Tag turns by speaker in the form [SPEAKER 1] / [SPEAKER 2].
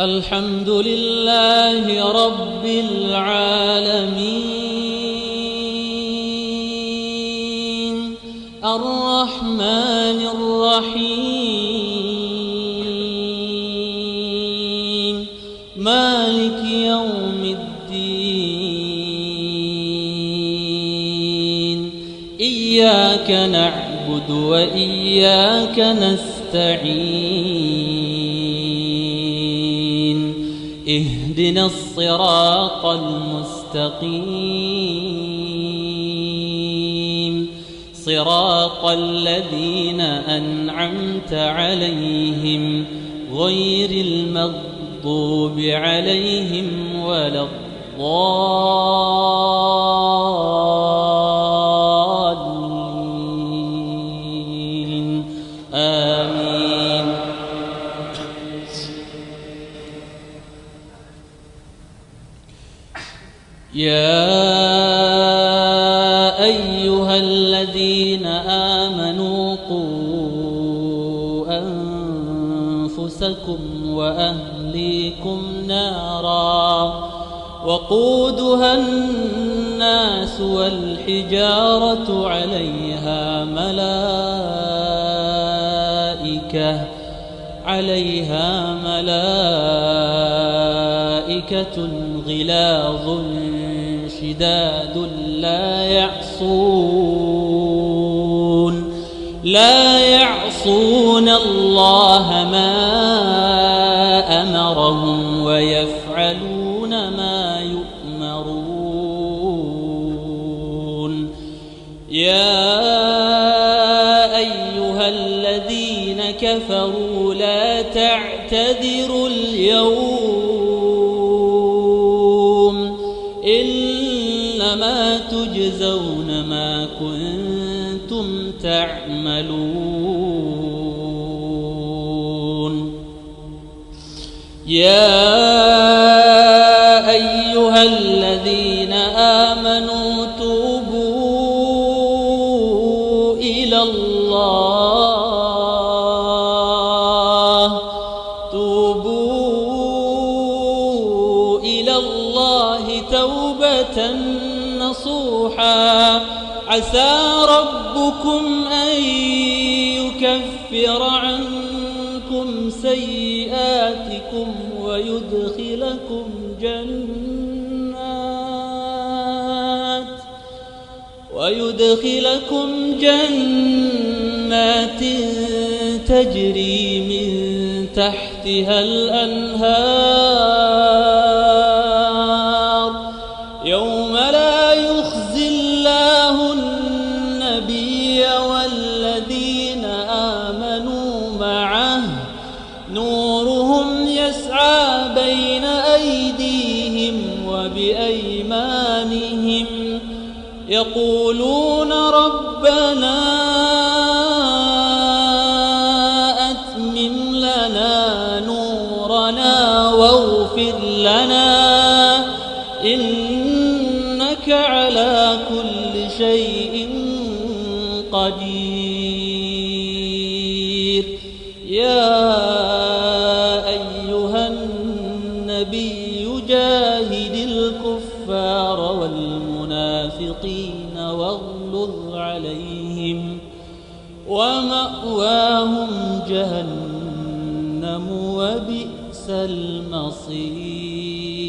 [SPEAKER 1] الحمد لله رب العالمين الرحمن الرحيم مالك يوم الدين إياك نعبد وإياك نستعين اهدنا الصراط المستقيم صراط الذين أنعمت عليهم غير المغضوب عليهم ولا الضالين آمين. يا أيها الذين آمنوا قوا أنفسكم وأهليكم نارا وقودها الناس والحجارة عليها ملائكة غلاظ شداد لا يعصون الله ما أمرهم ويفعلون ما يؤمرون. يا أيها الذين كفروا لا تعتذروا اليوم إنما تجزون ما كنتم تعملون. يا أيها الذين آمنوا توبوا إلى الله توبة نصوحا عسى ربكم أن يكفر عنكم سيئاتكم ويدخلكم جنات تجري من تحتها الأنهار يوم لا يخزي الله النبي والذين آمنوا معه نورهم يسعى بين أيديهم وبأيمانهم يقولون ربنا أتمم لنا نورنا واغفر لنا إنك على كل شيء قدير. يا أيها النبي جاهد الكفار والمنافقين واغلظ عليهم ومأواهم جهنم وبئس المصير.